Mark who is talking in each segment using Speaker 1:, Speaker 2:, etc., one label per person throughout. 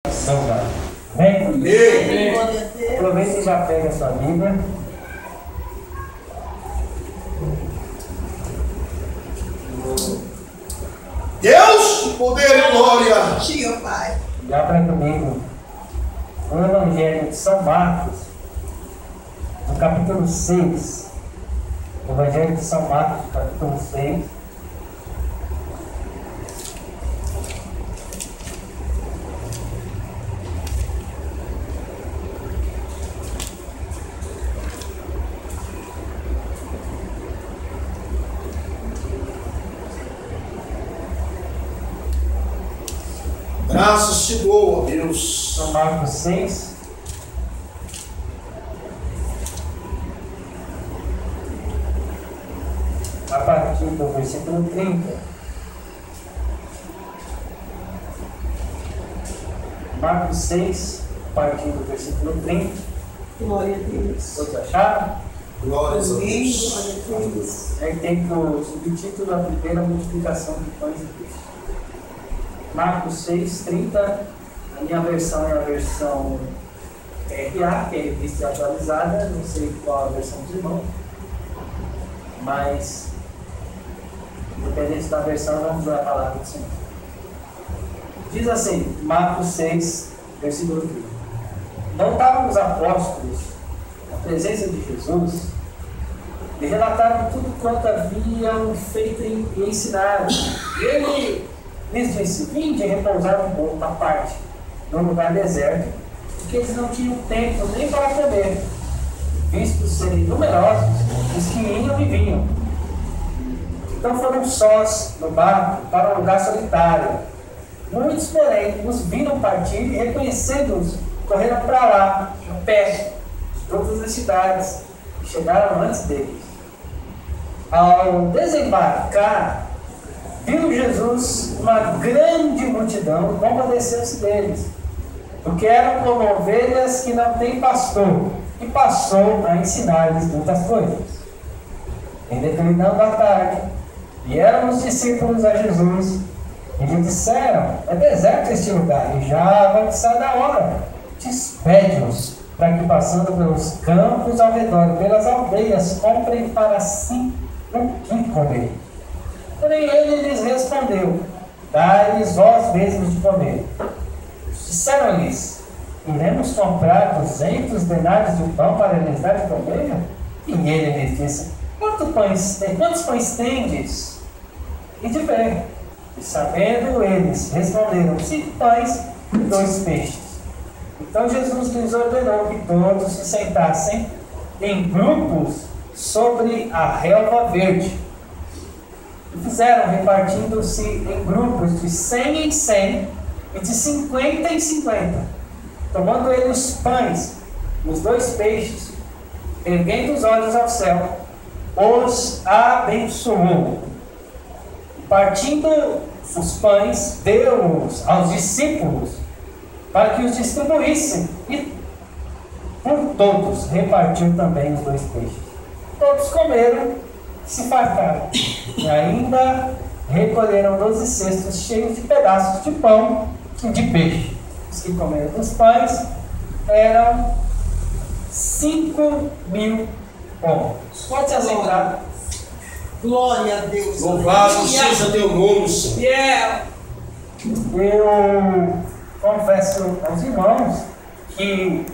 Speaker 1: Amém? Aproveita e já pega a sua Bíblia.
Speaker 2: Deus, poder e glória.
Speaker 3: Tio, Pai.
Speaker 1: E abra comigo o Evangelho de São Marcos, no capítulo 6. Evangelho de São Marcos, capítulo 6.
Speaker 2: Graças te dou, ó Deus.
Speaker 1: São Marcos 6. A partir do versículo 30. Marcos 6, a partir do versículo 30.
Speaker 3: Glória a Deus.
Speaker 1: Todos acharam?
Speaker 2: Glórias a
Speaker 3: Amém.
Speaker 2: Deus.
Speaker 3: Glória a Deus.
Speaker 1: Aí tem o subtítulo, a primeira multiplicação de pães e peixes. Marcos 6, 30. A minha versão é a versão RA, que é revista atualizada. Não sei qual a versão dos irmãos. Mas, independente da versão, vamos ver a palavra do Senhor. Diz assim, Marcos 6, versículo 30. Não estavam os apóstolos na presença de Jesus e relataram tudo quanto haviam feito e ensinado. E ele lhes disse: vinde repousar um pouco à parte, num lugar deserto, porque eles não tinham tempo nem para comer, visto serem numerosos os que iam e vinham. Então foram sós no barco para um lugar solitário. Muitos, porém, os viram partir e, reconhecendo-os, correram para lá, a pé, de todas as cidades, e chegaram antes deles. Ao desembarcar, viu Jesus uma grande multidão e compadeceu-se deles, porque eram como ovelhas que não têm pastor, e passou a ensinar-lhes muitas coisas. Em determinada tarde, vieram os discípulos a Jesus e lhe disseram: é deserto este lugar, e já avançada a hora. Despede-os, para que, passando pelos campos ao redor e pelas aldeias, comprem para si o que comer. Porém ele lhes respondeu: dai-lhes vós mesmos de comer. Disseram-lhes: iremos comprar 200 denários de pão para lhes dar de comer? E ele lhes disse: quantos pães tendes? E de pé. E sabendo eles, responderam: 5 pães e 2 peixes. Então Jesus lhes ordenou que todos se sentassem em grupos sobre a relva verde. E fizeram, repartindo-se em grupos de 100 em 100 e de 50 em 50. Tomando ele os pães, os 2 peixes, erguendo os olhos ao céu, os abençoou. Partindo os pães, deu-os aos discípulos, para que os distribuíssem, e por todos repartiu também os 2 peixes. Todos comeram, se fartaram, e ainda recolheram 12 cestos cheios de pedaços de pão e de peixe. Os que comeram dos pães eram 5.000 homens. Pode se assentar.
Speaker 3: Glória a Deus.
Speaker 2: Louvado seja teu nome, Senhor.
Speaker 3: Yeah.
Speaker 1: Eu confesso aos irmãos que,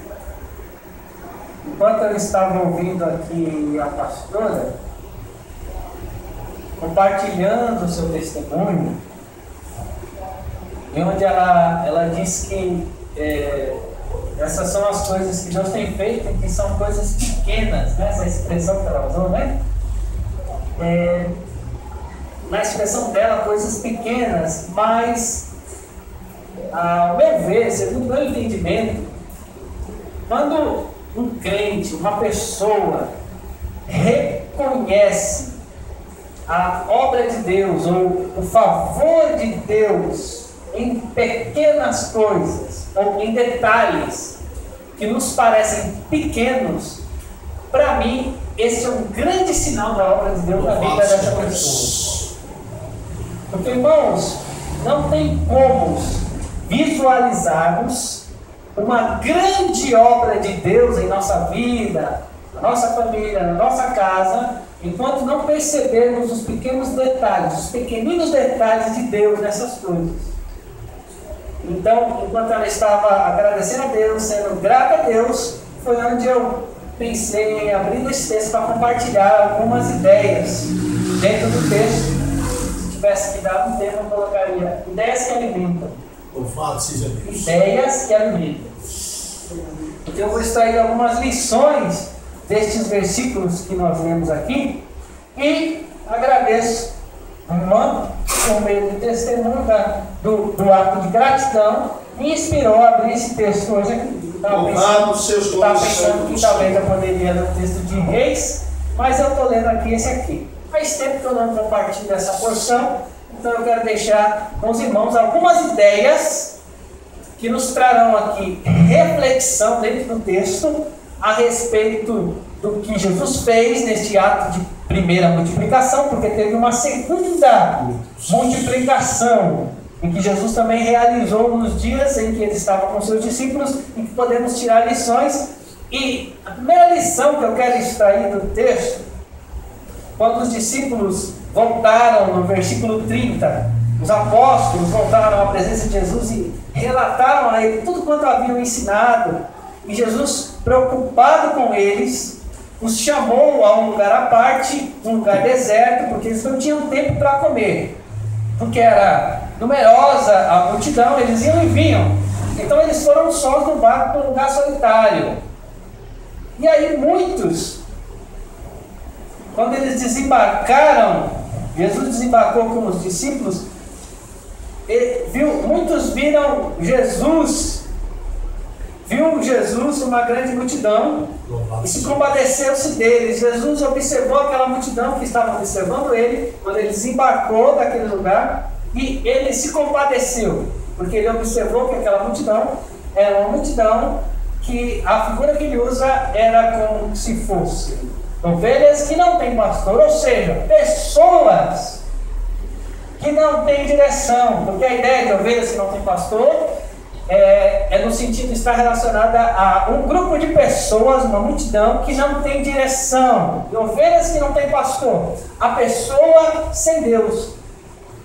Speaker 1: enquanto eu estava ouvindo aqui a pastora, compartilhando o seu testemunho, e onde ela diz que essas são as coisas que Deus tem feito, que são coisas pequenas, né? Essa expressão que ela usou, né? Na expressão dela, coisas pequenas, mas, ao meu ver, segundo o meu entendimento, quando um crente, uma pessoa, reconhece a obra de Deus ou o favor de Deus em pequenas coisas ou em detalhes que nos parecem pequenos, para mim, esse é um grande sinal da obra de Deus na vida dessa pessoa. Porque, irmãos, não tem como visualizarmos uma grande obra de Deus em nossa vida, na nossa família, na nossa casa, enquanto não percebermos os pequenos detalhes, os pequeninos detalhes de Deus nessas coisas. Então, enquanto ela estava agradecendo a Deus, sendo grata a Deus, foi onde eu pensei em abrir esse texto para compartilhar algumas ideias dentro do texto. Se tivesse que dar um tema, eu colocaria ideias que alimentam.
Speaker 2: Louvado seja Deus.
Speaker 1: Ideias que alimentam. Então eu vou extrair algumas lições destes versículos que nós lemos aqui e agradeço, por meio do testemunho do ato de gratidão, me inspirou a abrir esse texto hoje aqui. Estava pensando que talvez eu poderia ler o texto de Reis, mas eu estou lendo aqui esse aqui. Faz tempo que eu não compartilho essa porção, então eu quero deixar com os irmãos algumas ideias que nos trarão aqui reflexão dentro do texto a respeito do que Jesus fez neste ato de primeira multiplicação, porque teve uma segunda multiplicação, em que Jesus também realizou nos dias em que ele estava com seus discípulos, em que podemos tirar lições. E a primeira lição que eu quero extrair do texto, quando os discípulos voltaram no versículo 30, os apóstolos voltaram à presença de Jesus e relataram a ele tudo quanto haviam ensinado, e Jesus, preocupado com eles, os chamou a um lugar à parte, um lugar deserto, porque eles não tinham tempo para comer, porque era numerosa a multidão, eles iam e vinham. Então eles foram sós no barco para um lugar solitário. E aí muitos, quando eles desembarcaram, Jesus desembarcou com os discípulos, muitos viram Jesus, uma grande multidão, e se compadeceu-se deles. Jesus observou aquela multidão que estava observando ele, quando ele desembarcou daquele lugar, e ele se compadeceu, porque ele observou que aquela multidão era uma multidão que a figura que ele usa era como se fosse ovelhas que não têm pastor, ou seja, pessoas que não têm direção, porque a ideia de ovelhas que não têm pastor é no sentido de estar relacionada a um grupo de pessoas, uma multidão que não tem direção, e ovelhas que não têm pastor, a pessoa sem Deus,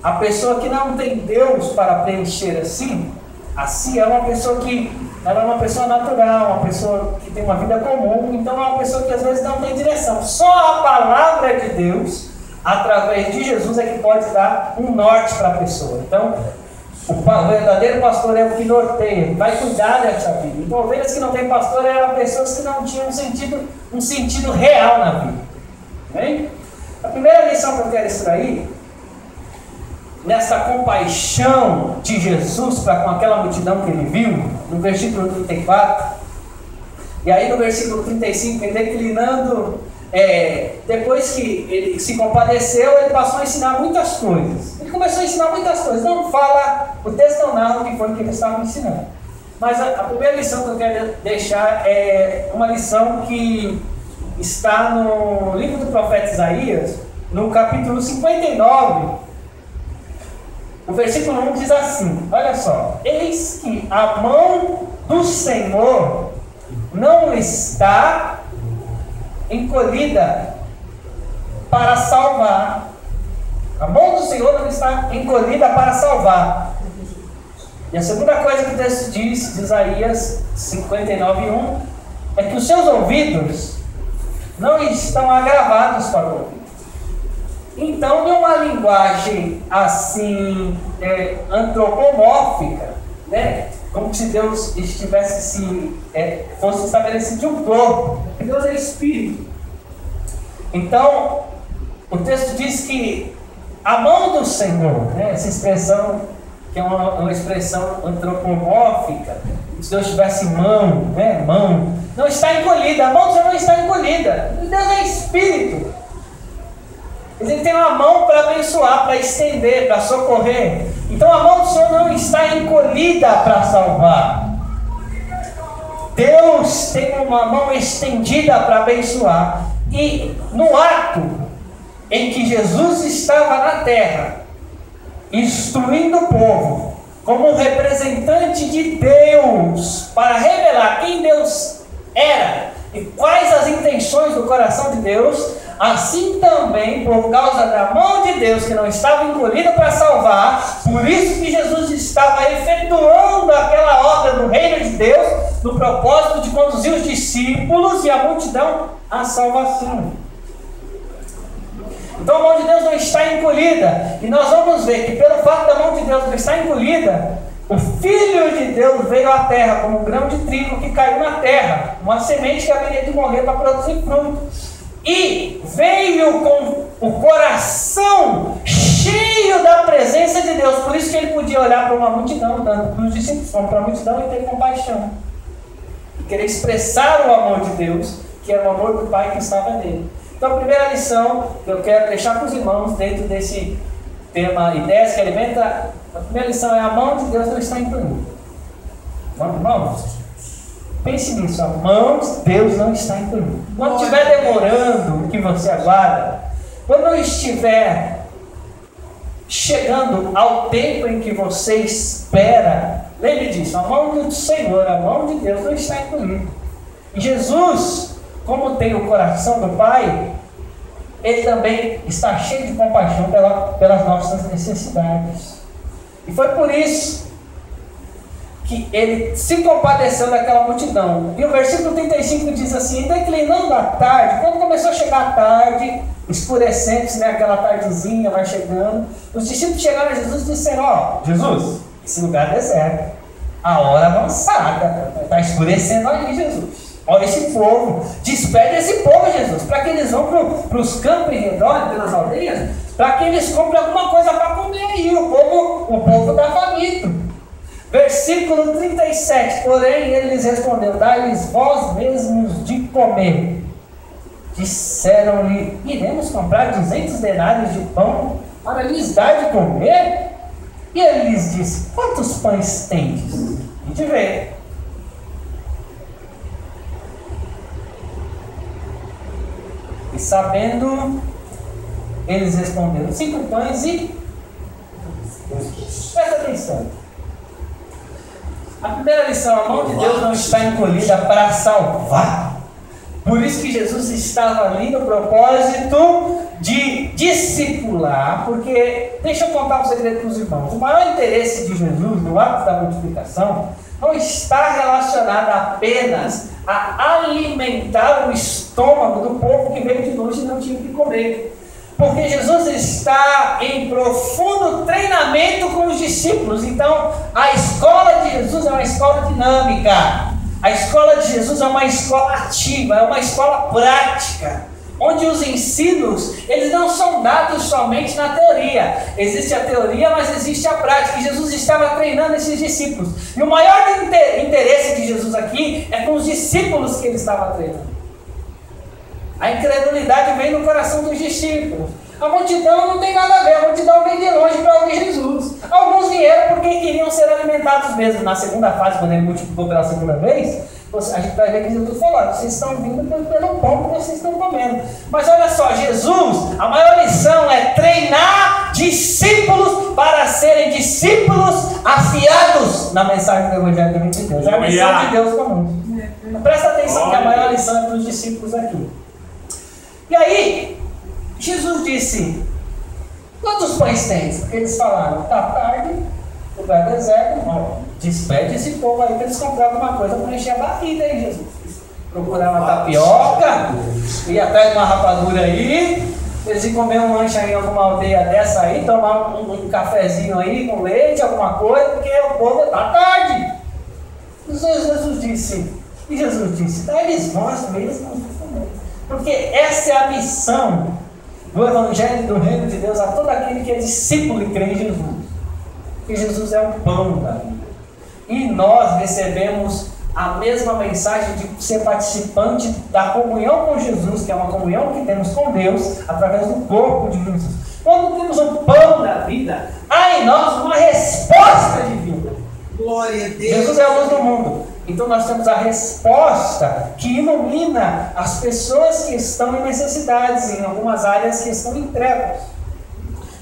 Speaker 1: a pessoa que não tem Deus para preencher assim é uma pessoa que ela é uma pessoa natural, uma pessoa que tem uma vida comum, então é uma pessoa que às vezes não tem direção. Só a palavra de Deus, através de Jesus, é que pode dar um norte para a pessoa. Então, o verdadeiro pastor é o que norteia, vai cuidar dessa vida. Então, ovelhas que não têm pastor eram pessoas que não tinham um sentido real na vida. Bem? A primeira lição que eu quero extrair, nessa compaixão de Jesus para com aquela multidão que ele viu, no versículo 34, e aí no versículo 35, ele declinando, depois que ele se compadeceu, ele passou a ensinar muitas coisas. Ele começou a ensinar muitas coisas, não fala, o texto não narra o que foi que ele estava ensinando. Mas a primeira lição que eu quero deixar é uma lição que está no livro do profeta Isaías, no capítulo 59, o versículo 1 diz assim, olha só: eis que a mão do Senhor não está encolhida para salvar. A mão do Senhor não está encolhida para salvar. E a segunda coisa que o texto diz, de Isaías 59:1, é que os seus ouvidos não estão agravados para o ouvir. Então, em uma linguagem assim, antropomórfica, né? Como se Deus estivesse fosse estabelecido de um corpo. Deus é espírito. Então, o texto diz que a mão do Senhor, né? Essa expressão que é uma expressão antropomórfica, se Deus tivesse mão, né? Mão, não está encolhida. A mão do Senhor não está encolhida. Deus é espírito. Ele tem uma mão para abençoar, para estender, para socorrer. Então a mão do Senhor não está encolhida para salvar. Deus tem uma mão estendida para abençoar. E no ato em que Jesus estava na terra, instruindo o povo, como representante de Deus, para revelar quem Deus era e quais as intenções do coração de Deus, assim também, por causa da mão de Deus que não estava encolhida para salvar, por isso que Jesus estava efetuando aquela obra do reino de Deus, no propósito de conduzir os discípulos e a multidão à salvação. Então a mão de Deus não está encolhida, e nós vamos ver que pelo fato da mão de Deus não estar encolhida, o Filho de Deus veio à terra como um grão de trigo que caiu na terra, uma semente que haveria de morrer para produzir fruto, e veio com o coração cheio da presença de Deus. Por isso que ele podia olhar para uma multidão, tanto para os discípulos como para a multidão, e ter compaixão, e querer expressar o amor de Deus, que era o amor do Pai que estava nele. Então a primeira lição que eu quero deixar para os irmãos dentro desse tema ideias que alimenta, a primeira lição é: a mão de Deus não está encolhida. Vamos, pense nisso, a mão de Deus não está encolhida. Quando estiver demorando, o que você aguarda, quando não estiver chegando ao tempo em que você espera, lembre disso, a mão do Senhor, a mão de Deus não está encolhida. E Jesus, como tem o coração do Pai, ele também está cheio de compaixão pelas nossas necessidades. E foi por isso que ele se compadeceu daquela multidão. E o versículo 35 diz assim: declinando a tarde, quando começou a chegar a tarde, escurecendo-se, né, aquela tardezinha vai chegando, os discípulos chegaram a Jesus e disseram: ó, Jesus, esse lugar é deserto, a hora avançada, está escurecendo ali, Jesus. Olha esse povo, despede esse povo, Jesus, para que eles vão para os campos em redor, pelas aldeias, para que eles comprem alguma coisa para comer aí. O povo está faminto. Versículo 37, porém ele lhes respondeu: dai-lhes vós mesmos de comer. Disseram-lhe: iremos comprar 200 denários de pão para lhes dar de comer? E ele lhes disse: quantos pães tendes? E de ver. E sabendo, eles responderam: 5 pães e... Presta atenção. A primeira lição: a mão de Deus não está encolhida para salvar. Por isso que Jesus estava ali no propósito de discipular, porque, deixa eu contar um segredo para os irmãos, o maior interesse de Jesus no ato da multiplicação não está relacionado apenas a alimentar o estômago do povo que veio de longe e não tinha o que comer. Porque Jesus está em profundo treinamento com os discípulos. Então, a escola de Jesus é uma escola dinâmica. A escola de Jesus é uma escola ativa, é uma escola prática, onde os ensinos, eles não são dados somente na teoria. Existe a teoria, mas existe a prática. E Jesus estava treinando esses discípulos. E o maior interesse de Jesus aqui é com os discípulos que ele estava treinando. A incredulidade vem no coração dos discípulos. A multidão não tem nada a ver, a multidão vem de longe para ouvir Jesus. Alguns vieram porque queriam ser alimentados mesmo. Na segunda fase, quando ele multiplicou pela segunda vez, a gente vai ver que Jesus falou: vocês estão vindo pelo pão que vocês estão comendo. Mas olha só, Jesus, a maior lição é treinar discípulos para serem discípulos afiados na mensagem do Evangelho de Deus. É a missão de Deus comum. Presta atenção que a maior lição é para os discípulos aqui. E aí, Jesus disse: quantos pães tens? Porque eles falaram: está tarde, lugar deserto, despede esse povo aí para eles comprarem alguma coisa para encher a barriga aí, Jesus. Procurar uma tapioca, ir atrás de uma rapadura aí, eles iam comer um lanche aí em alguma aldeia dessa aí, tomar um cafezinho aí com leite, alguma coisa, porque o povo está tarde. Jesus disse: dá-lhes vós mesmos de comer. Porque essa é a missão do Evangelho do Reino de Deus a todo aquele que é discípulo e crê em Jesus. Porque Jesus é o pão da vida. E nós recebemos a mesma mensagem de ser participante da comunhão com Jesus, que é uma comunhão que temos com Deus através do corpo de Jesus. Quando temos o pão da vida, há em nós uma resposta divina.
Speaker 3: Glória a Deus.
Speaker 1: Jesus é a luz do mundo. Então nós temos a resposta que ilumina as pessoas que estão em necessidades, em algumas áreas que estão em trevas.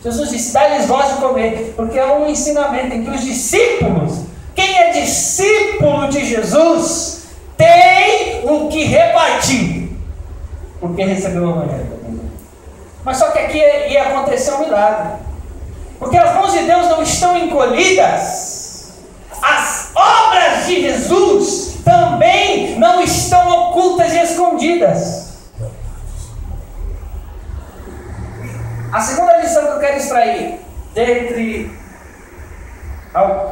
Speaker 1: Jesus disse: dá-lhes voz de comer, porque é um ensinamento em que os discípulos, quem é discípulo de Jesus, tem o que repartir, porque recebeu o evangelho. Mas só que aqui ia acontecer um milagre, porque as mãos de Deus não estão encolhidas, as obras de Jesus também não estão ocultas e escondidas. A segunda lição que eu quero extrair, dentre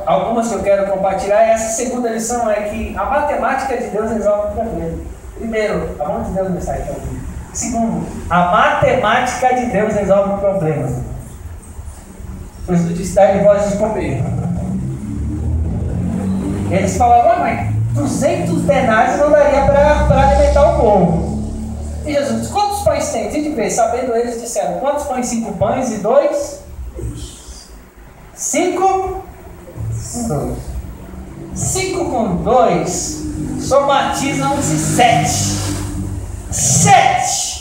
Speaker 1: algumas que eu quero compartilhar, essa segunda lição é que a matemática de Deus resolve o problema. Primeiro, a mão de Deus não está encolhida. Segundo, a matemática de Deus resolve o problema. Jesus disse: dá-lhe voz de comer. Eles falavam: mas 200 denários não daria para alimentar o povo. E Jesus disse: quantos pães tem? E de vez, sabendo eles, disseram: quantos pães? 5 pães e 2? 5 com 2. 5 com 2 somatizam-se 7. 7.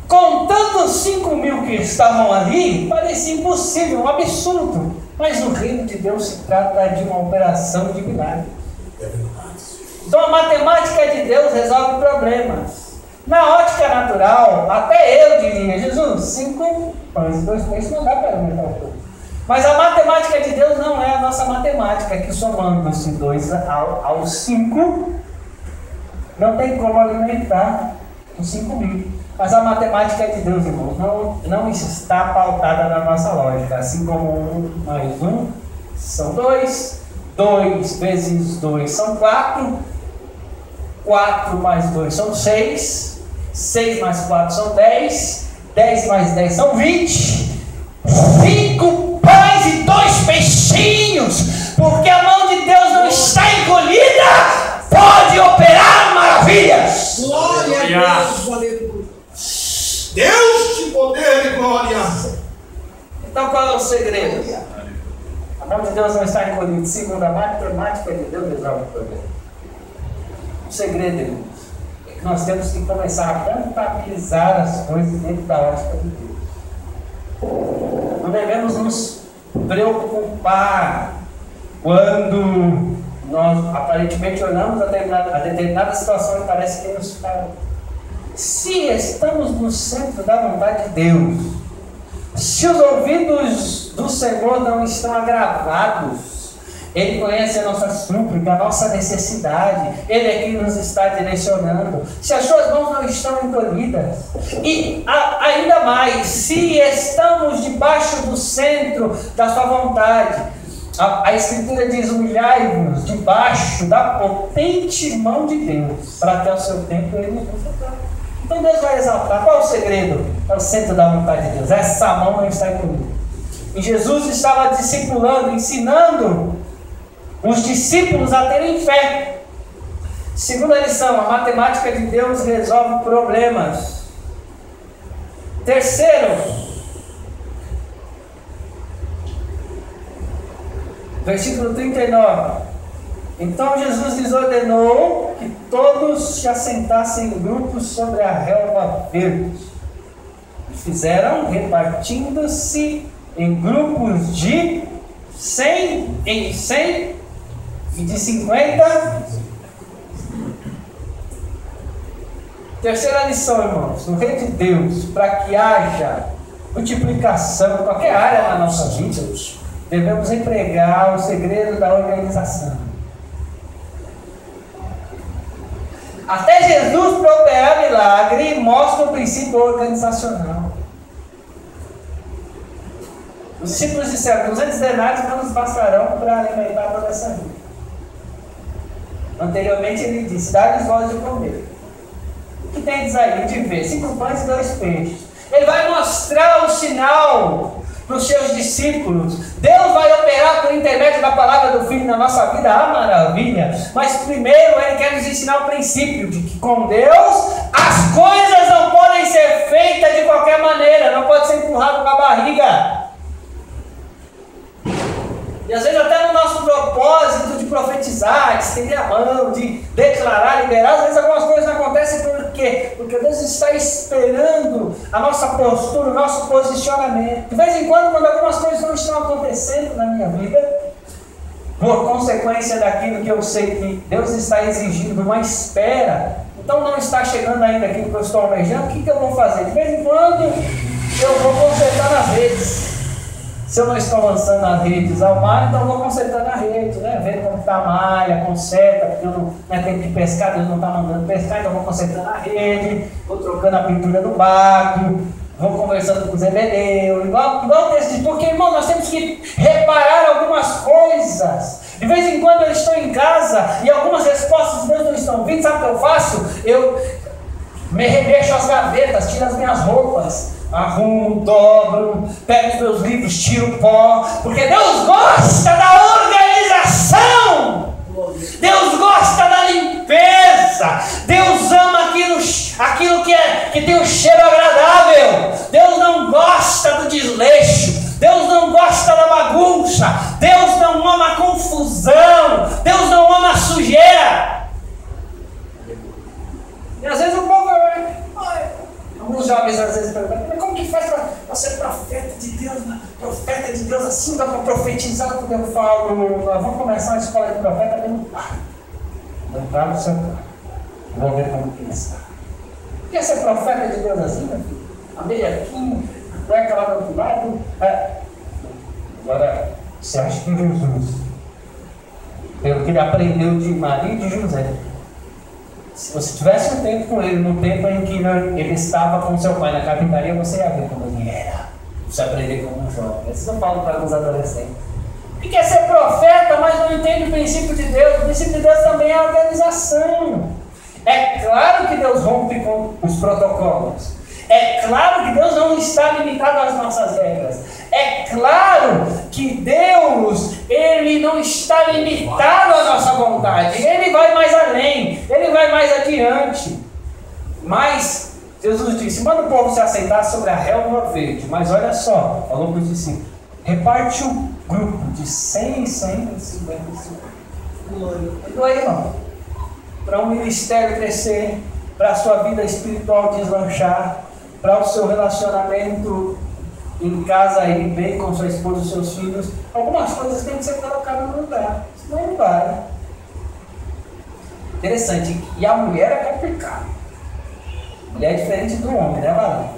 Speaker 1: Contando os 5.000 que estavam ali, parecia impossível, um absurdo. Mas no reino de Deus se trata de uma operação de milagre. Então a matemática de Deus resolve problemas. Na ótica natural, até eu diria: Jesus, 5 pães e 2 peixes não dá para alimentar o povo. Mas a matemática de Deus não é a nossa matemática, que somando-se 2 aos 5, não tem como alimentar os 5.000. Mas a matemática de Deus, irmãos, não está pautada na nossa lógica. Assim como 1 mais 1 são 2, 2 vezes 2 são 4, 4 mais 2 são 6, 6 mais 4 são 10, 10 mais 10 são 20, 5 pães e 2 peixinhos, porque a mão de Deus não está encolhida, pode operar maravilhas.
Speaker 3: Glória a Deus, aleluia.
Speaker 2: Deus de poder e glória.
Speaker 1: Então qual é o segredo? A mão de Deus não está encolhida. Segundo a matemática de Deus, resolve o problema. O segredo, irmãos, é que nós temos que começar a contabilizar as coisas dentro da ótica de Deus. Não devemos nos preocupar quando nós aparentemente olhamos a determinada situação e parece que nos fala. Se estamos no centro da vontade de Deus, se os ouvidos do Senhor não estão agravados, Ele conhece a nossa súplica, a nossa necessidade, Ele é quem nos está direcionando. Se as suas mãos não estão encolhidas, e ainda mais, se estamos debaixo do centro da sua vontade, a Escritura diz: humilhai-vos debaixo da potente mão de Deus, para que ao seu tempo Ele nos exaltar. Então Deus vai exaltar. Qual é o segredo? É o centro da vontade de Deus. Essa mão não está encolhida. E Jesus estava discipulando, ensinando os discípulos a terem fé. Segunda lição: a matemática de Deus resolve problemas. Terceiro, versículo 39. Então Jesus lhes ordenou que todos se assentassem em grupos sobre a relva verde. E fizeram, repartindo-se em grupos de 100 em 100 e de 50. Terceira lição, irmãos: no reino de Deus, para que haja multiplicação em qualquer área da nossa vida, devemos empregar o segredo da organização. Até Jesus, para operar milagre, mostra o princípio organizacional. Os discípulos disseram: 200 denários não nos bastarão para alimentar toda essa vida. Anteriormente ele disse: dá-lhes voz de comer. O que tem aí de ver? 5 pães e 2 peixes. Ele vai mostrar o sinal para os seus discípulos. Deus vai operar por intermédio da palavra do Filho na nossa vida, a maravilha. Mas primeiro Ele quer nos ensinar o princípio de que com Deus as coisas não podem ser feitas de qualquer maneira, não pode ser empurrado com a barriga. E às vezes até no nosso propósito de profetizar, de estender a mão, de declarar, liberar, às vezes algumas coisas não acontecem quê? Porque Deus está esperando a nossa postura, o nosso posicionamento. De vez em quando algumas coisas não estão acontecendo na minha vida, por consequência daquilo que eu sei que Deus está exigindo, uma espera, então não está chegando ainda aquilo que eu estou almejando, o que eu vou fazer? De vez em quando eu vou consertar nas redes. Se eu não estou lançando nas redes ao mar, então eu vou consertar na rede, né? Vendo como está a malha, conserta, porque eu não é tempo de pescar, Deus não está mandando pescar, então eu vou consertando na rede, vou trocando a pintura do barco, vou conversando com o Zebedeu, igual desse, porque, irmão, nós temos que reparar algumas coisas. De vez em quando eu estou em casa e algumas respostas de Deus não estão vindo, sabe o que eu faço? Eu me remexo as gavetas, tiro as minhas roupas, arrumo, dobro, pego os meus livros, tiro o pó, porque Deus gosta da organização, Deus gosta da limpeza, Deus ama aquilo que tem um cheiro agradável, Deus não gosta do desleixo, Deus não gosta da bagunça, Deus não ama a confusão, Deus não ama a sujeira. E às vezes o povo alguns jovens às vezes perguntam, mas como que faz para ser profeta de Deus? Profeta de Deus assim, dá para profetizar? Porque eu falo, vamos começar a escola de profeta dentro do carro. Vou entrar no seu carro. Vou ver como que está. Quer ser profeta de Deus assim, meu filho? A meia-quinha, cueca lá do outro lado. Agora, você acha que Jesus, pelo que ele aprendeu de Maria e de José, se você tivesse um tempo com ele, no tempo em que ele estava com seu pai na carpintaria, você ia ver como ele era. Você aprender como um jovem. Isso eu falo para alguns adolescentes. E quer ser profeta, mas não entende o princípio de Deus. O princípio de Deus também é a organização. É claro que Deus rompe com os protocolos. É claro que Deus não está limitado às nossas regras. É claro que Deus, Ele não está limitado à nossa vontade. Ele vai mais além, Ele vai mais adiante. Mas Jesus disse, manda o povo se assentar sobre a relva verde. Mas olha só, falou para os discípulos, reparte o grupo de 100 e 155. Tudo aí, irmão. Para o ministério crescer, para a sua vida espiritual deslanchar, para o seu relacionamento em casa ir bem com sua esposa e seus filhos, algumas coisas têm que ser colocadas no lugar, senão não vai. Interessante, e a mulher é complicada. A mulher é diferente do homem, né, Valente?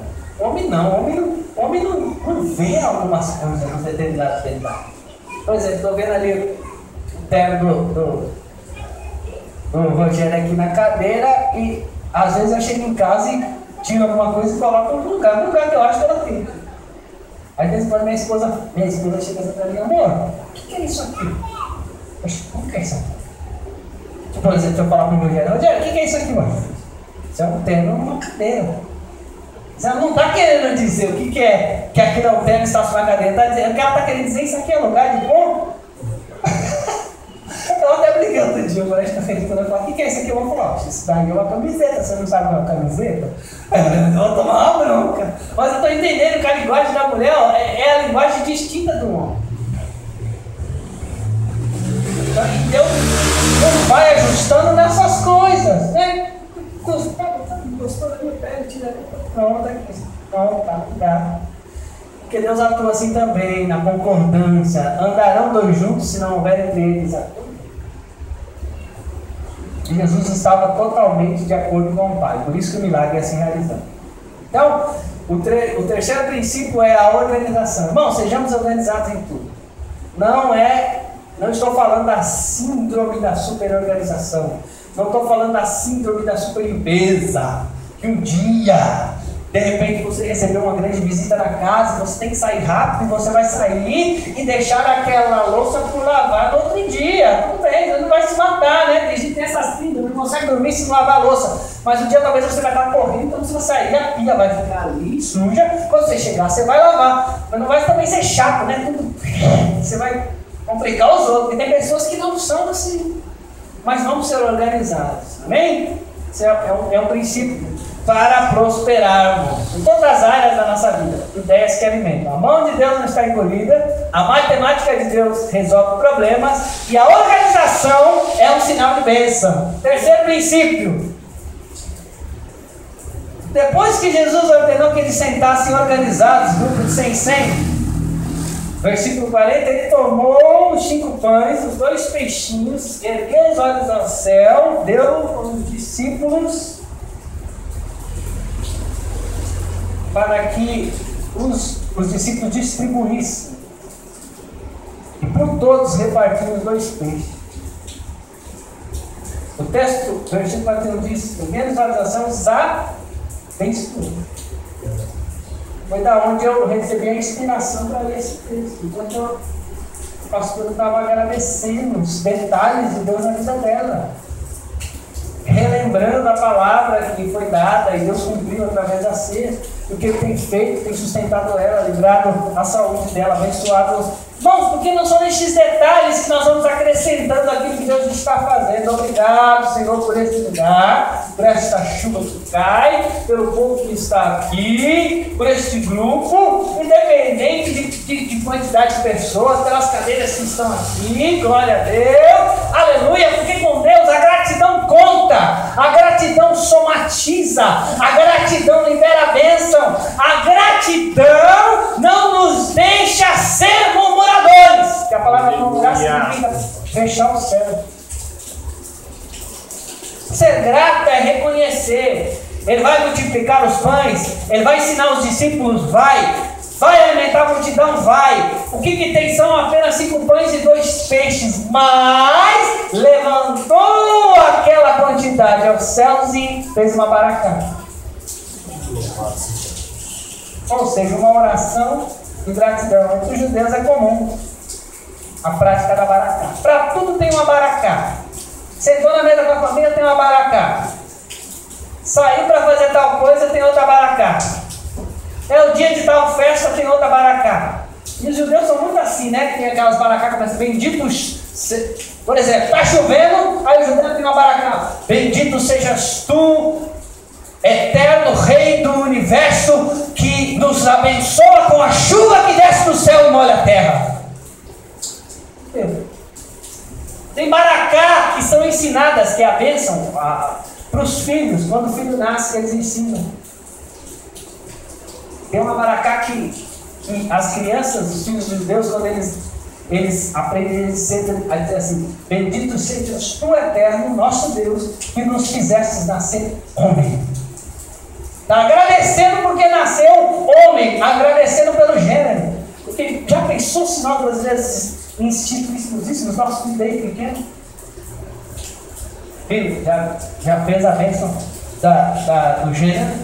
Speaker 1: Homem não vê algumas coisas nos determinados detalhes. Por exemplo, estou vendo ali o terno do Rogério aqui na cadeira e às vezes eu chego em casa e tiro alguma coisa e coloco no lugar que eu acho que ela tem. Aí às vezes minha esposa chega assim pra mim, amor, o que é isso aqui? Como que é isso aqui? Por exemplo, se eu falar pro Rogério, o que é isso aqui, mano? Isso é um terno numa cadeira. Você não está querendo dizer o que é que aquilo é um terno estacionado na cadeira, está dizendo que ela está querendo dizer isso aqui é lugar de bom. Eu estava até brigando um dia, quando a gente está feliz, quando eu falo, o que é isso aqui? Eu vou falar, isso daí é uma camiseta, você não sabe o que é uma camiseta? Eu vou tomar uma bronca. Mas eu estou entendendo que a linguagem da mulher é a linguagem distinta do homem. Então, Deus vai ajustando nessas coisas, né? Gostou da minha pele, tira pronto aqui. Pronto, tá ligado. Porque Deus atua assim também, na concordância. Andarão dois juntos se não houver entre eles acordo. E Jesus estava totalmente de acordo com o Pai. Por isso que o milagre é assim realizado. Então, o terceiro princípio é a organização. Irmão, sejamos organizados em tudo. Não estou falando da síndrome da superorganização. Não estou falando da síndrome da superlimpeza. Que um dia, de repente, você recebeu uma grande visita na casa, você tem que sair rápido e você vai sair e deixar aquela louça por lavar no outro dia. Tudo bem, você não vai se matar, né? Tem gente que tem essa síndrome, não consegue dormir se não lavar a louça. Mas um dia talvez você vai estar correndo, então você vai sair, a pia vai ficar ali suja. Quando você chegar, você vai lavar. Mas não vai também ser chato, né? Você vai complicar os outros. Porque tem pessoas que não são assim. Mas vamos ser organizados, amém? Isso é um princípio para prosperarmos em todas as áreas da nossa vida. Ideias que alimentam. A mão de Deus não está encolhida, a matemática de Deus resolve problemas e a organização é um sinal de bênção. Terceiro princípio: Depois que Jesus ordenou que eles sentassem organizados, grupo de 100, versículo 40, ele tomou os 5 pães, os 2 peixinhos, ergueu os olhos ao céu, deu aos discípulos para que os discípulos distribuíssem. E por todos repartiram os 2 peixes. O texto, versículo 41 diz: primeira visualização, abençoou. Foi da onde eu recebi a inspiração para ler esse texto. Enquanto o pastor estava agradecendo os detalhes de Deus na vida dela, relembrando a palavra que foi dada e Deus cumpriu através da ceia, o que ele tem feito, tem sustentado ela, livrado a saúde dela, abençoado. Irmãos, porque não são estes detalhes que nós vamos acrescentando aquilo que Deus está fazendo. Obrigado, Senhor, por esse lugar, por esta chuva que cai, pelo povo que está aqui, por este grupo, independente de quantidade de pessoas, pelas cadeiras que estão aqui, glória a Deus, aleluia, porque com Deus a gratidão conta, a gratidão somatiza, a gratidão libera a bênção, a gratidão não nos deixa ser murmuradores, que a palavra murmurar significa fechar o céu. Ser grato é reconhecer. Ele vai multiplicar os pães, ele vai ensinar os discípulos, vai alimentar a multidão, vai. O que tem são apenas 5 pães e 2 peixes, mas levantou aquela quantidade aos céus e fez uma baracá. Ou seja, uma oração de gratidão. Entre os judeus é comum a prática da baracá. Para tudo tem uma baracá. Sentou na mesa com a família, tem uma baracá. Saiu para fazer tal coisa, tem outra baracá. É o dia de tal festa, tem outra baracá. E os judeus são muito assim, né? Que tem aquelas baracá que começam benditos. Por exemplo, está chovendo, aí o judeu tem uma baracá. Bendito sejas tu, eterno Rei do Universo, que nos abençoa com a chuva que desce do céu e molha a terra. Tem baracá que são ensinadas, que é a bênção para os filhos. Quando o filho nasce, eles ensinam. Tem uma baracá que as crianças, os filhos de Deus, quando eles aprendem, eles sempre a dizer assim: bendito sejas tu, eterno, nosso Deus, que nos fizestes nascer homem. Está agradecendo porque nasceu homem, agradecendo pelo gênero. Porque já pensou se nós brasileiros instituíssemos os nossos filhos desde pequeno? Filho, já fez a bênção do gênero?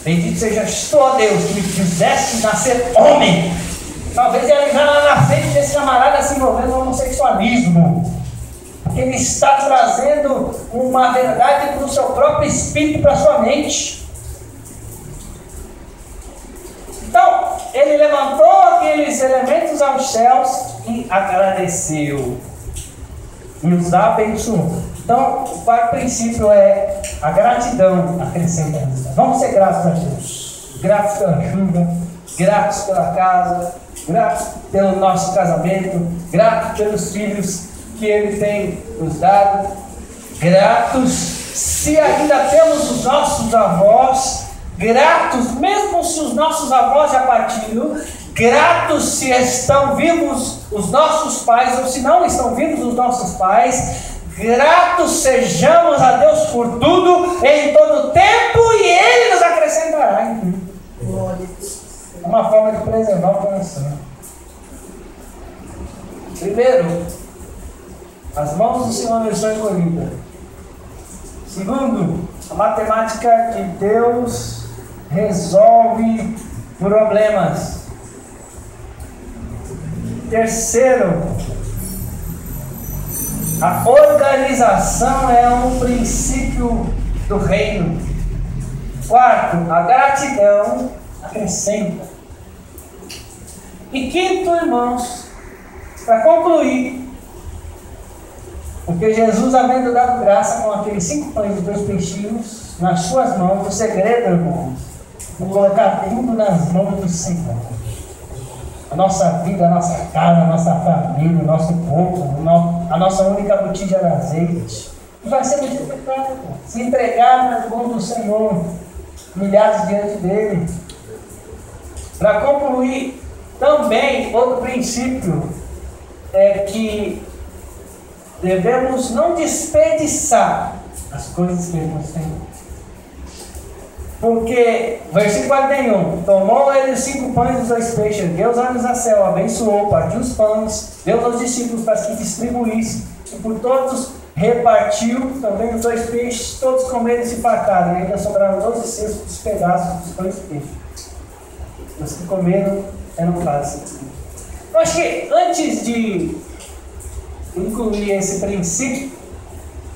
Speaker 1: Bendito sejas tu, ó Deus, que me fizeste nascer homem. Talvez ele já lá na frente desse camarada se envolvendo no homossexualismo. Porque ele está trazendo uma verdade para o seu próprio espírito, para a sua mente. Então, ele levantou aqueles elementos aos céus e agradeceu. E os abençoou. Então, o quarto princípio é a gratidão acrescenta. Vamos ser gratos a Deus. Gratos pela chuva, gratos pela casa, gratos pelo nosso casamento, gratos pelos filhos que Ele tem nos dado, gratos se ainda temos os nossos avós, gratos mesmo se os nossos avós já partiram, gratos se estão vivos os nossos pais ou se não estão vivos os nossos pais. Gratos sejamos a Deus por tudo, em todo tempo, e Ele nos acrescentará em tudo. É uma forma de preservar o coração. Primeiro, as mãos do Senhor não estão encolhidas. Segundo, a matemática de Deus resolve problemas. Terceiro, a organização é um princípio do reino. Quarto, a gratidão acrescenta. E quinto, irmãos, para concluir, porque Jesus, havendo dado graça com aqueles 5 pães e 2 peixinhos nas suas mãos, o segredo, irmãos, é colocar tudo nas mãos do Senhor. A nossa vida, a nossa casa, a nossa família, o nosso corpo, a nossa única botija de azeite, vai ser multiplicado. Se entregar nas mãos do Senhor. humilhados diante dele. Para concluir, também outro princípio é que devemos não desperdiçar as coisas que ele nos tem. Porque, versículo 41, tomou ele os 5 pães e os 2 peixes, deu os olhos a céu, abençoou, partiu os pães, deu aos discípulos para que distribuísse, e por todos repartiu também os 2 peixes, todos comeram e se fartaram, e ainda sobraram 12 cestos dos pedaços dos 2 peixes. Os que comeram eram claros. Eu acho que antes de incluir esse princípio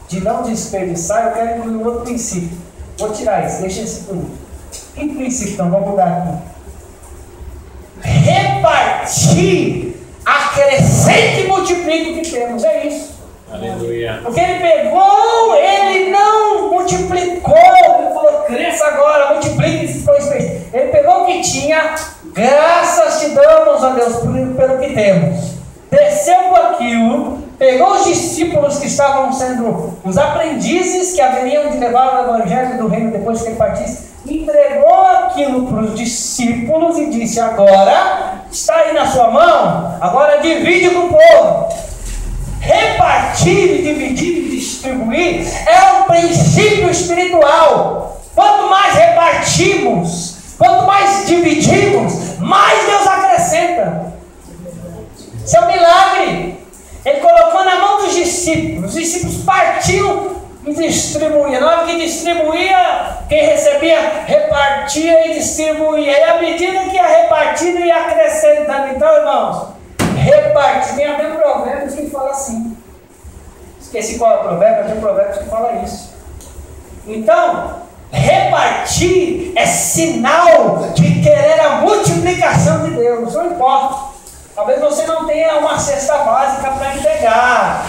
Speaker 1: de não desperdiçar, eu quero incluir um outro princípio. Vou tirar isso, deixa esse por último. Que princípio, então, vamos mudar aqui. Repartir, acrescente e multiplique o que temos, é isso.
Speaker 4: Aleluia.
Speaker 1: Porque ele pegou, ele não multiplicou, ele falou, cresça agora, multiplique esses 2 peixes. Ele pegou o que tinha, graças te damos, ó Deus, pelo que temos. Desceu com aquilo, pegou os discípulos que estavam sendo os aprendizes que haveriam de levar o evangelho do reino depois que ele partisse, entregou aquilo para os discípulos e disse, agora está aí na sua mão, agora divide com o povo. Repartir, dividir e distribuir é um princípio espiritual. Quanto mais repartimos, quanto mais dividimos, mais Deus acrescenta. Isso é um milagre. Ele colocou na mão dos discípulos. Os discípulos partiam e distribuíam. Na hora que distribuía, quem recebia, repartia e distribuía. E à medida que ia repartindo, ia acrescentando. Então, irmãos, repartir. Tem até provérbios que fala assim. Esqueci qual é o provérbio, mas tem provérbios que fala isso. Então, repartir é sinal de querer a multiplicação de Deus. Não importa. Talvez você não tenha uma cesta básica para entregar,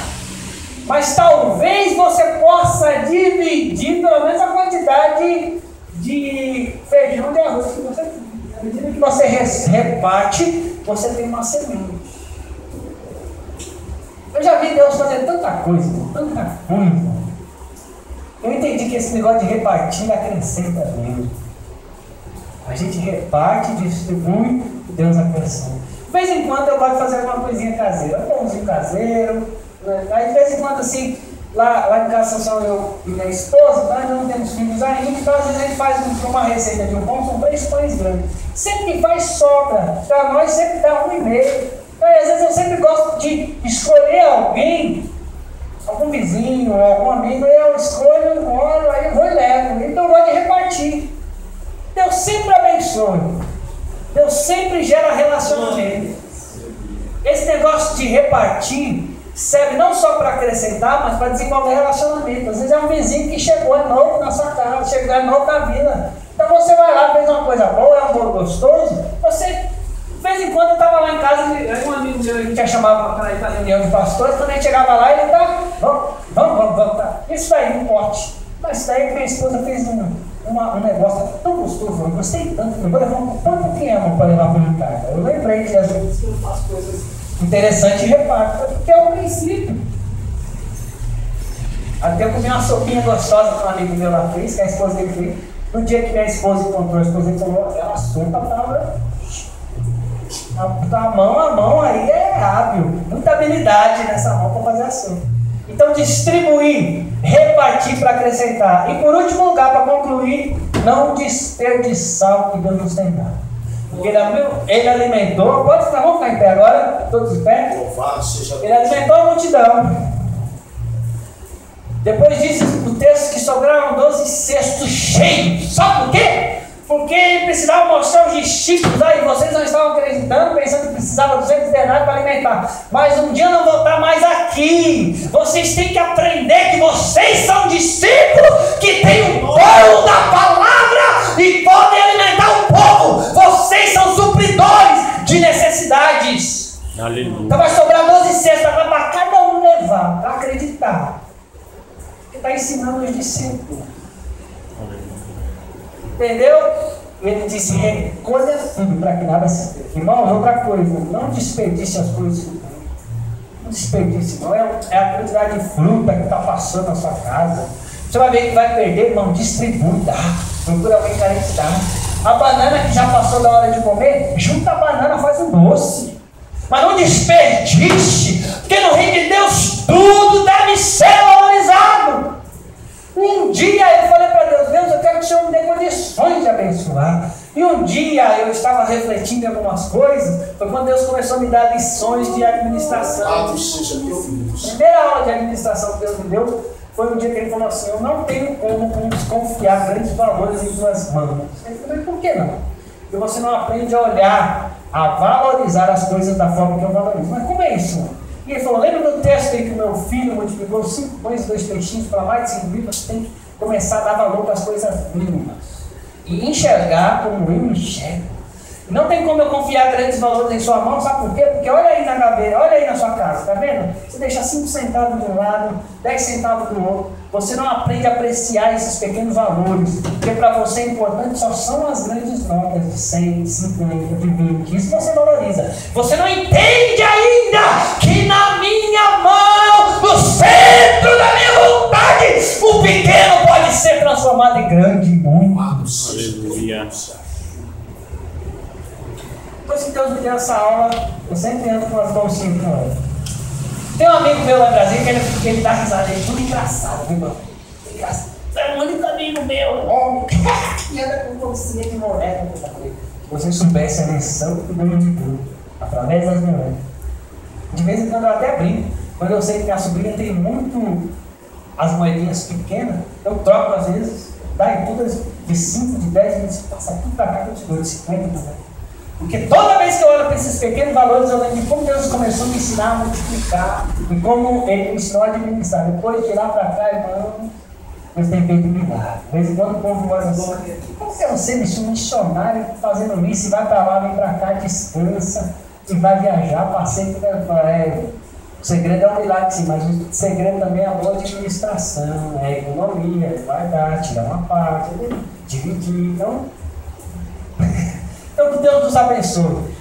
Speaker 1: mas talvez você possa dividir pelo menos a quantidade de feijão e arroz que você tem. À medida que você reparte, você tem uma semente. Eu já vi Deus fazer tanta coisa. Eu entendi que esse negócio de repartir acrescenta mesmo. A gente reparte, distribui, Deus acrescenta. De vez em quando eu gosto de fazer alguma coisinha caseira, um pãozinho caseiro, né? Aí de vez em quando assim, lá em casa são eu e minha esposa, nós não temos filhos ainda, então às vezes a gente faz uma receita de um pão, são 3 pães grandes. Sempre que faz sobra, para nós sempre dá 1,5. Então, às vezes eu sempre gosto de escolher alguém, algum vizinho, algum amigo, eu escolho, olho, aí eu vou e levo. Então eu gosto de repartir. Deus sempre abençoe. Deus sempre gera relacionamento. Esse negócio de repartir serve não só para acrescentar, mas para desenvolver relacionamento. Às vezes é um vizinho que chegou, é novo na sua casa, chegou, é novo na vida. Então você vai lá, fez uma coisa boa, é um bolo gostoso. Você, de vez em quando eu estava lá em casa, um amigo meu, a gente já chamava para ir para reunião de pastores, quando a gente chegava lá, ele tá, vamos, tá. Isso daí, um pote. Mas daí minha esposa fez um negócio tão gostoso, eu gostei tanto, eu vou levar quanto que é, amor, para levar para o casa. Eu lembrei que às vezes eu faço coisas interessantes e reparto, porque é um princípio. Até eu comi uma sopinha gostosa que um amigo meu lá fez, que a esposa dele fez. No dia que minha esposa encontrou, a esposa dele falou, aquela sopa estava... A mão aí é hábil, muita habilidade nessa mão para fazer a sopa. Então, distribuir, repartir para acrescentar. E por último lugar, para concluir, não desperdiçar o que Deus nos tem dado. Porque ele alimentou, vamos ficar em pé agora, todos de pé? Ele alimentou a multidão. Depois diz o texto que sobraram 12 cestos cheios. Sabe por quê? Porque ele precisava mostrar os discípulos aí, vocês não estavam acreditando, pensando que precisava 200 denários para alimentar. Mas um dia eu não vou estar mais aqui. Vocês têm que aprender que vocês são discípulos que têm o pão da palavra e podem alimentar o povo. Vocês são supridores de necessidades.
Speaker 4: Aleluia.
Speaker 1: Então vai sobrar 12 cestos para cada um levar, para acreditar. Porque está ensinando os discípulos. Entendeu? Ele disse, recolha tudo para que nada se perca. Irmãos, outra coisa, não desperdice as coisas que tem. Não desperdice, não. É a quantidade de fruta que está passando na sua casa. Você vai ver que vai perder, irmão, distribui, dá. Procura alguém carente dar. A banana que já passou da hora de comer, junta a banana, faz um doce. Mas não desperdice, porque no reino de Deus tudo deve ser valorizado. Um dia eu falei para Deus, Deus, eu quero que o Senhor me dê condições de abençoar. E um dia eu estava refletindo em algumas coisas, foi quando Deus começou a me dar lições de administração. A primeira aula de administração que Deus me deu foi um dia que Ele falou assim, eu não tenho como confiar grandes valores em tuas mãos. Eu falei, por que não? Porque você não aprende a olhar, a valorizar as coisas da forma que eu valorizo. Mas como é isso? E ele falou, lembra do texto aí que meu filho multiplicou 5 pães e 2 peixinhos para mais de 5 mil? Você tem que começar a dar valor para as coisas mínimas. E enxergar como eu enxergo. Não tem como eu confiar grandes valores em sua mão, sabe por quê? Porque olha aí na gaveta, olha aí na sua casa, tá vendo? Você deixa 5 centavos de um lado, 10 centavos do outro. Você não aprende a apreciar esses pequenos valores. Porque para você é importante só são as grandes notas de 100, 50, de 20. Isso você valoriza. Você não entende ainda que na minha mão, no centro da minha vontade, o pequeno pode ser transformado em grande e muito.
Speaker 4: Aleluia.
Speaker 1: Depois que Deus me deu essa aula, eu sempre ando com as bolsinhas com ela. Tem um amigo meu lá em Brasília que ele dá risada, ele é tudo engraçado, viu, irmão? Engraçado. É um único amigo meu, homem, que anda com bolsinha de moeda. Se você soubesse a lição que Deus me deu, através das moedas. De vez em quando eu até brinco. Quando eu sei que minha sobrinha tem muito as moedinhas pequenas, eu troco às vezes, dá em todas de 5, de 10, e passa tudo pra cá que eu te dou de 50 também. Porque toda vez que eu olho para esses pequenos valores, eu lembro de como Deus começou a me ensinar a multiplicar e como Ele me ensinou a administrar. Depois de lá para cá, irmão, Deus tem feito milagre. De vez em quando o povo olha assim, como que você é um missionário fazendo isso e vai para lá, vem para cá, descansa e vai viajar, passeio por o segredo é um milagre, sim, mas o segredo também é a boa administração, é a economia, é guardar, tirar uma parte, dividir. Então que Deus nos abençoe.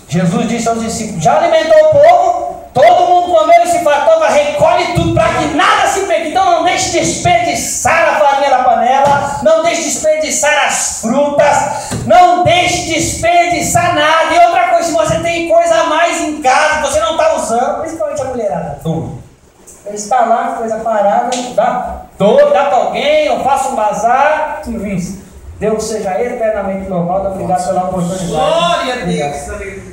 Speaker 1: Jesus disse aos discípulos, já alimentou o povo, todo mundo comeu e se fartou, recolhe tudo para que nada se perca. Então não deixe desperdiçar a farinha da panela, não deixe desperdiçar as frutas, não deixe desperdiçar nada. E outra coisa, se você tem coisa a mais em casa que você não está usando, principalmente a mulherada, ele está lá, coisa parada, dá para alguém, eu faço um bazar, tudo isso. Deus seja eternamente louvado. Obrigado pela oportunidade.
Speaker 3: Glória a Deus.